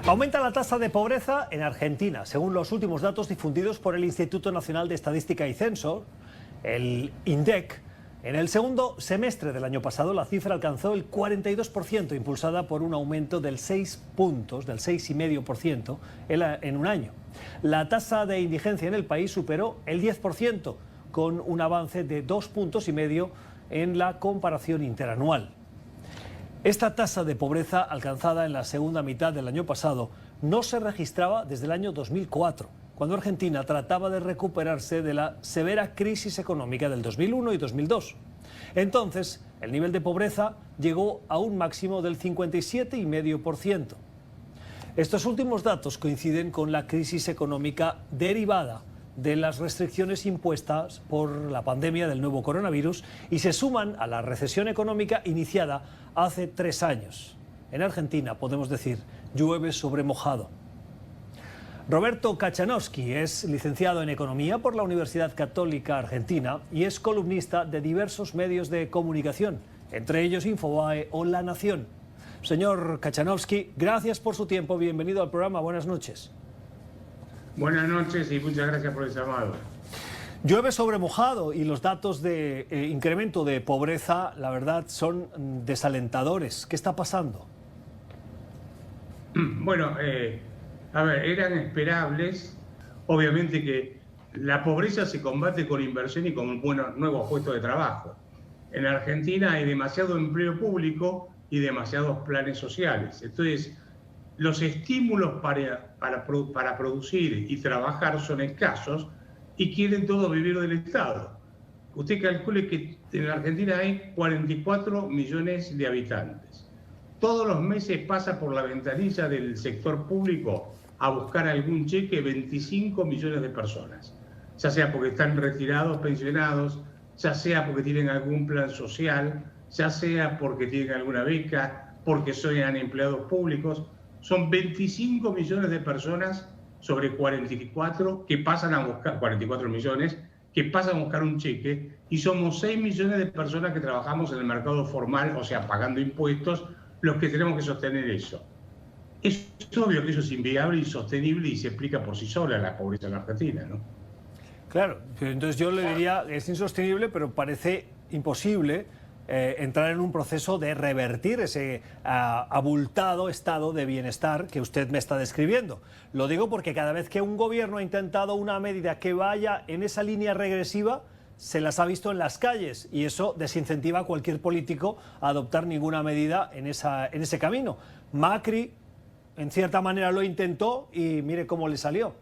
Aumenta la tasa de pobreza en Argentina, según los últimos datos difundidos por el Instituto Nacional de Estadística y Censo, el INDEC. En el segundo semestre del año pasado, la cifra alcanzó el 42%, impulsada por un aumento del 6 puntos, del 6,5% en un año. La tasa de indigencia en el país superó el 10%, con un avance de 2,5 puntos en la comparación interanual. Esta tasa de pobreza alcanzada en la segunda mitad del año pasado no se registraba desde el año 2004, cuando Argentina trataba de recuperarse de la severa crisis económica del 2001 y 2002. Entonces, el nivel de pobreza llegó a un máximo del 57,5%. Estos últimos datos coinciden con la crisis económica derivada de las restricciones impuestas por la pandemia del nuevo coronavirus y se suman a la recesión económica iniciada hace 3 años. En Argentina, podemos decir, llueve sobre mojado. Roberto Kachanowski es licenciado en Economía por la Universidad Católica Argentina y es columnista de diversos medios de comunicación, entre ellos Infobae o La Nación. Señor Kachanowski, gracias por su tiempo, bienvenido al programa, buenas noches. Buenas noches y muchas gracias por el llamado. Llueve sobre mojado y los datos de incremento de pobreza, la verdad, son desalentadores. ¿Qué está pasando? Bueno, a ver, eran esperables. Obviamente que la pobreza se combate con inversión y con buenos nuevos puestos de trabajo. En Argentina hay demasiado empleo público y demasiados planes sociales. Entonces, los estímulos para producir y trabajar son escasos y quieren todos vivir del Estado. Usted calcule que en la Argentina hay 44 millones de habitantes. Todos los meses pasa por la ventanilla del sector público a buscar algún cheque 25 millones de personas. Ya sea porque están retirados, pensionados, ya sea porque tienen algún plan social, ya sea porque tienen alguna beca, porque son empleados públicos. Son 25 millones de personas sobre 44 que pasan a buscar, 44 millones, que pasan a buscar un cheque, y somos 6 millones de personas que trabajamos en el mercado formal, o sea, pagando impuestos, los que tenemos que sostener eso. Es obvio que eso es inviable, insostenible y se explica por sí sola la pobreza en Argentina, ¿no? Claro, entonces yo le diría, es insostenible, pero parece imposible entrar en un proceso de revertir ese abultado estado de bienestar que usted me está describiendo. Lo digo porque cada vez que un gobierno ha intentado una medida que vaya en esa línea regresiva, se las ha visto en las calles y eso desincentiva a cualquier político a adoptar ninguna medida en ese camino. Macri, en cierta manera, lo intentó y mire cómo le salió.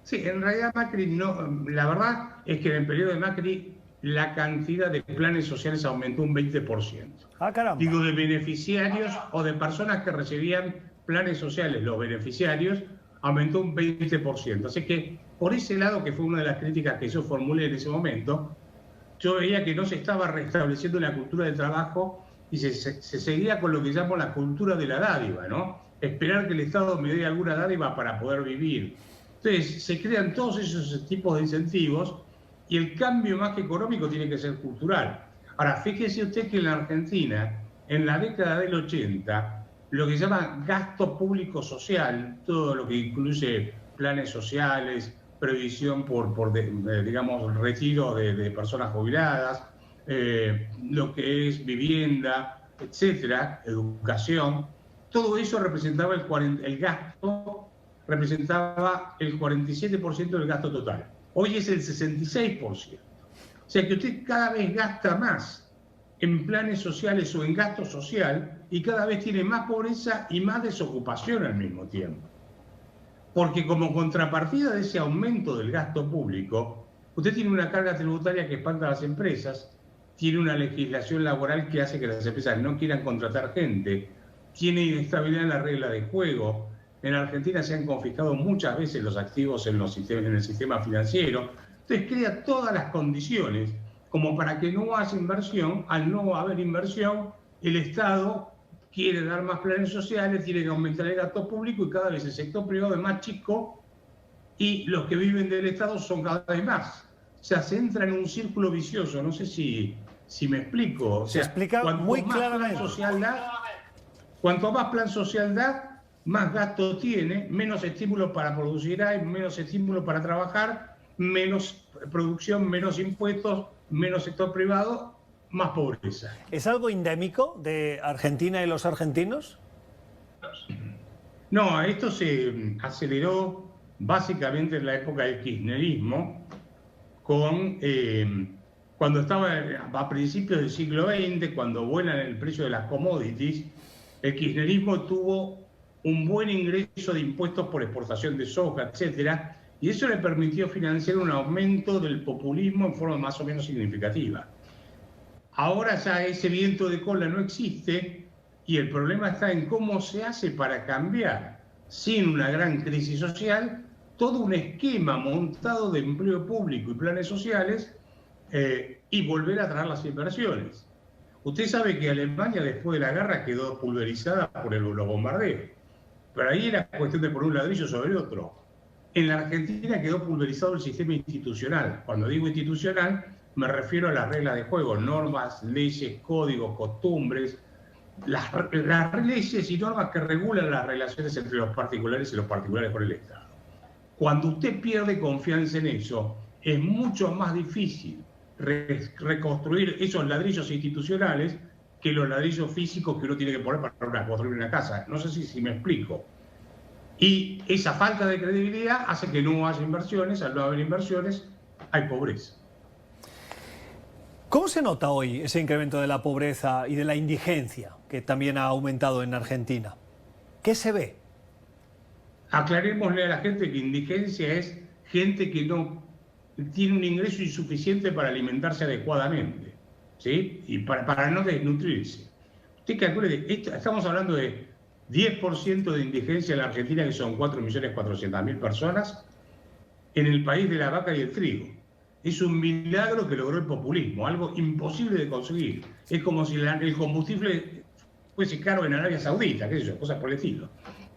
Sí, en realidad Macri no. La verdad es que en el periodo de Macri la cantidad de planes sociales aumentó un 20%. Ah, caramba. Digo, de beneficiarios o de personas que recibían planes sociales, los beneficiarios, aumentó un 20%. Así que, por ese lado, que fue una de las críticas que yo formulé en ese momento, yo veía que no se estaba restableciendo la cultura del trabajo y se seguía con lo que llamo la cultura de la dádiva, ¿no? Esperar que el Estado me dé alguna dádiva para poder vivir. Entonces, se crean todos esos tipos de incentivos y el cambio más que económico tiene que ser cultural. Ahora, fíjese usted que en la Argentina, en la década del 80, lo que se llama gasto público social, todo lo que incluye planes sociales, previsión digamos, retiro de personas jubiladas, lo que es vivienda, etcétera, educación, todo eso representaba el gasto, representaba el 47% del gasto total. Hoy es el 66%. O sea que usted cada vez gasta más en planes sociales o en gasto social y cada vez tiene más pobreza y más desocupación al mismo tiempo. Porque como contrapartida de ese aumento del gasto público, usted tiene una carga tributaria que espanta a las empresas, tiene una legislación laboral que hace que las empresas no quieran contratar gente, tiene inestabilidad en la regla de juego. En Argentina se han confiscado muchas veces los activos en el sistema financiero. Entonces crea todas las condiciones como para que no haya inversión. Al no haber inversión, el Estado quiere dar más planes sociales, tiene que aumentar el gasto público y cada vez el sector privado es más chico y los que viven del Estado son cada vez más. O sea, se entra en un círculo vicioso. No sé si me explico. O sea, se explica muy claramente. Cuanto más plan social da, más gasto tiene, menos estímulo para producir hay, menos estímulo para trabajar, menos producción, menos impuestos, menos sector privado, más pobreza. ¿Es algo endémico de Argentina y los argentinos? No, esto se aceleró básicamente en la época del kirchnerismo, cuando estaba a principios del siglo XX, cuando vuelan el precio de las commodities, el kirchnerismo tuvo un buen ingreso de impuestos por exportación de soja, etcétera, y eso le permitió financiar un aumento del populismo en forma más o menos significativa. Ahora ya ese viento de cola no existe y el problema está en cómo se hace para cambiar, sin una gran crisis social, todo un esquema montado de empleo público y planes sociales y volver a traer las inversiones. Usted sabe que Alemania después de la guerra quedó pulverizada por los bombardeos, pero ahí era cuestión de poner un ladrillo sobre otro. En la Argentina quedó pulverizado el sistema institucional. Cuando digo institucional, me refiero a las reglas de juego, normas, leyes, códigos, costumbres, las leyes y normas que regulan las relaciones entre los particulares y los particulares con el Estado. Cuando usted pierde confianza en eso, es mucho más difícil reconstruir esos ladrillos institucionales que los ladrillos físicos que uno tiene que poner para construir una casa. No sé si me explico. Y esa falta de credibilidad hace que no haya inversiones, al no haber inversiones, hay pobreza. ¿Cómo se nota hoy ese incremento de la pobreza y de la indigencia que también ha aumentado en Argentina? ¿Qué se ve? Aclarémosle a la gente que indigencia es gente que no tiene un ingreso insuficiente para alimentarse adecuadamente, ¿sí? Y para no desnutrirse. Usted calcule, estamos hablando de 10% de indigencia en la Argentina, que son 4.400.000 personas, en el país de la vaca y el trigo. Es un milagro que logró el populismo, algo imposible de conseguir. Es como si el combustible fuese caro en Arabia Saudita, qué sé yo, cosas por el estilo.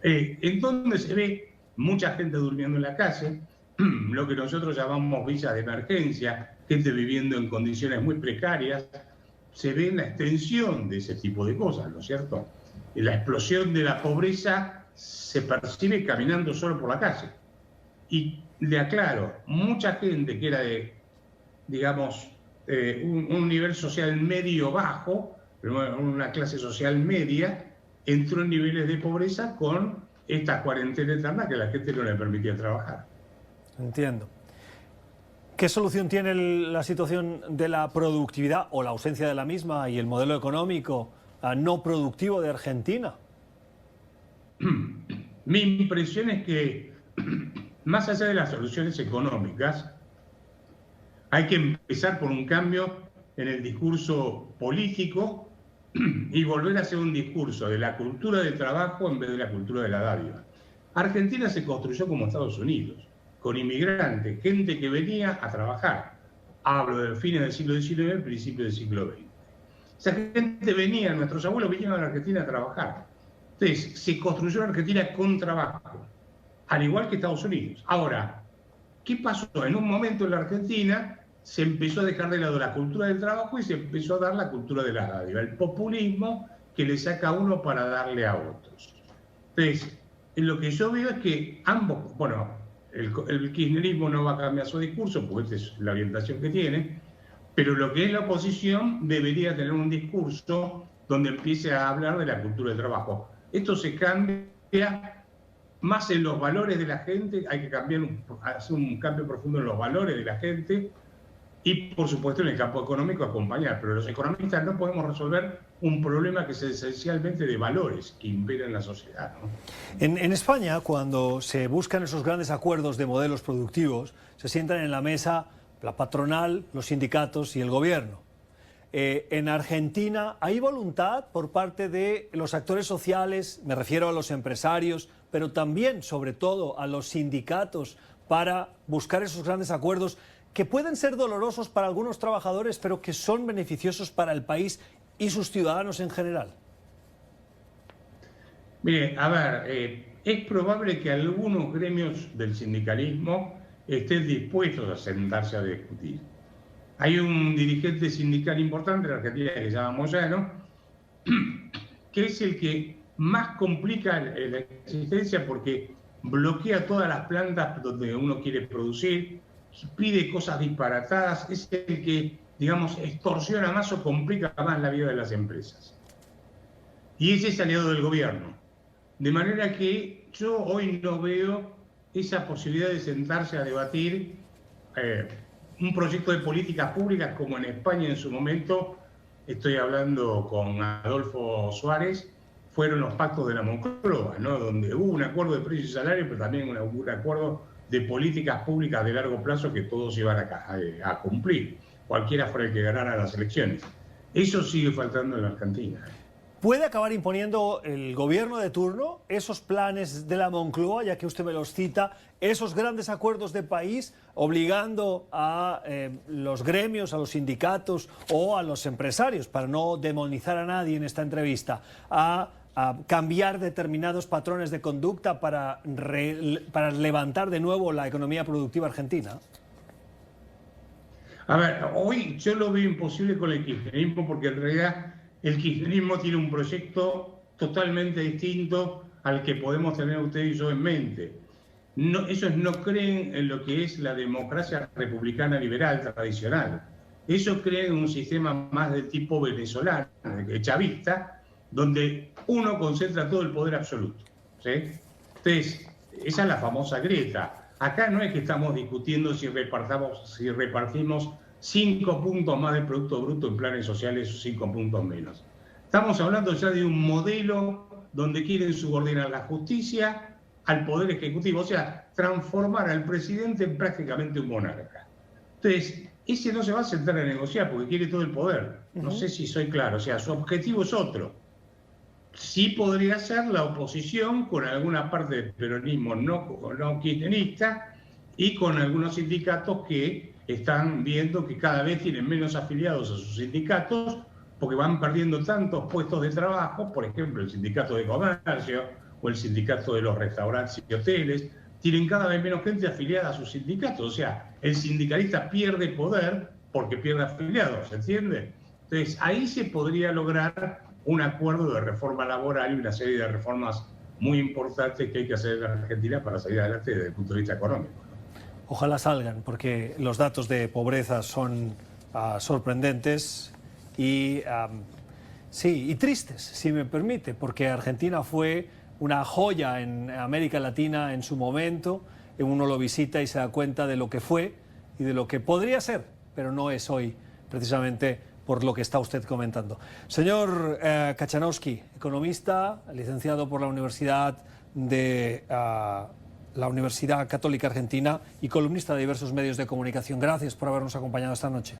En donde se ve mucha gente durmiendo en la calle, lo que nosotros llamamos villas de emergencia, gente viviendo en condiciones muy precarias, se ve la extensión de ese tipo de cosas, ¿no es cierto? La explosión de la pobreza se percibe caminando solo por la calle. Y le aclaro, mucha gente que era de, digamos, un nivel social medio-bajo, una clase social media, entró en niveles de pobreza con esta cuarentena eterna que a la gente no le permitía trabajar. Entiendo. ¿Qué solución tiene la situación de la productividad o la ausencia de la misma y el modelo económico no productivo de Argentina? Mi impresión es que, más allá de las soluciones económicas, hay que empezar por un cambio en el discurso político y volver a hacer un discurso de la cultura del trabajo en vez de la cultura de la dádiva. Argentina se construyó como Estados Unidos, con inmigrantes, gente que venía a trabajar. Hablo de fines del siglo XIX, principios del siglo XX. Esa gente venía, nuestros abuelos vinieron a la Argentina a trabajar. Entonces, se construyó la Argentina con trabajo, al igual que Estados Unidos. Ahora, ¿qué pasó? En un momento en la Argentina se empezó a dejar de lado la cultura del trabajo y se empezó a dar la cultura de la dádiva, el populismo que le saca a uno para darle a otros. Entonces, lo que yo veo es que ambos, bueno, el kirchnerismo no va a cambiar su discurso, porque esta es la orientación que tiene, pero lo que es la oposición debería tener un discurso donde empiece a hablar de la cultura del trabajo. Esto se cambia más en los valores de la gente, hay que hacer un cambio profundo en los valores de la gente y, por supuesto, en el campo económico acompañar. Pero los economistas no podemos resolver un problema que es esencialmente de valores que imperan en la sociedad, ¿no? En España, cuando se buscan esos grandes acuerdos de modelos productivos, se sientan en la mesa la patronal, los sindicatos y el gobierno. En Argentina, ¿hay voluntad por parte de los actores sociales, me refiero a los empresarios, pero también, sobre todo, a los sindicatos, para buscar esos grandes acuerdos que pueden ser dolorosos para algunos trabajadores, pero que son beneficiosos para el país y sus ciudadanos en general? Mire, a ver, es probable que algunos gremios del sindicalismo estén dispuestos a sentarse a discutir. Hay un dirigente sindical importante en Argentina que se llama Moyano, que es el que más complica la existencia porque bloquea todas las plantas donde uno quiere producir, pide cosas disparatadas, es el que, digamos, extorsiona más o complica más la vida de las empresas. Y ese es aliado del gobierno. De manera que yo hoy no veo esa posibilidad de sentarse a debatir un proyecto de políticas públicas como en España en su momento, estoy hablando con Adolfo Suárez, fueron los pactos de la Moncloa, ¿no? Donde hubo un acuerdo de precios y salarios, pero también un acuerdo de políticas públicas de largo plazo que todos iban a cumplir, cualquiera fuera el que ganara las elecciones. Eso sigue faltando en la Argentina. ¿Puede acabar imponiendo el gobierno de turno esos planes de la Moncloa, ya que usted me los cita, esos grandes acuerdos de país, obligando a los gremios, a los sindicatos o a los empresarios, para no demonizar a nadie en esta entrevista, a cambiar determinados patrones de conducta para levantar de nuevo la economía productiva argentina? A ver, hoy yo lo veo imposible con el kirchnerismo porque en realidad el kirchnerismo tiene un proyecto totalmente distinto al que podemos tener usted y yo en mente. No, ellos no creen en lo que es la democracia republicana liberal tradicional. Ellos creen en un sistema más de tipo venezolano, chavista, donde uno concentra todo el poder absoluto, ¿sí? Entonces, esa es la famosa grieta. Acá no es que estamos discutiendo si repartimos 5 puntos más del Producto Bruto en planes sociales o 5 puntos menos. Estamos hablando ya de un modelo donde quieren subordinar la justicia al Poder Ejecutivo, o sea, transformar al presidente en prácticamente un monarca. Entonces, ese no se va a sentar a negociar porque quiere todo el poder. No sé si soy claro, o sea, su objetivo es otro. Sí podría ser la oposición con alguna parte del peronismo no kirchnerista y con algunos sindicatos que están viendo que cada vez tienen menos afiliados a sus sindicatos porque van perdiendo tantos puestos de trabajo, por ejemplo, el sindicato de comercio o el sindicato de los restaurantes y hoteles, tienen cada vez menos gente afiliada a sus sindicatos. O sea, el sindicalista pierde poder porque pierde afiliados, ¿se entiende? Entonces, ahí se podría lograr un acuerdo de reforma laboral y una serie de reformas muy importantes que hay que hacer en la Argentina para salir adelante desde el punto de vista económico, ¿no? Ojalá salgan, porque los datos de pobreza son sorprendentes y, sí, y tristes, si me permite, porque Argentina fue una joya en América Latina en su momento. Uno lo visita y se da cuenta de lo que fue y de lo que podría ser, pero no es hoy, precisamente por lo que está usted comentando. Señor Kachanowski, economista, licenciado por la Universidad Católica Argentina y columnista de diversos medios de comunicación. Gracias por habernos acompañado esta noche.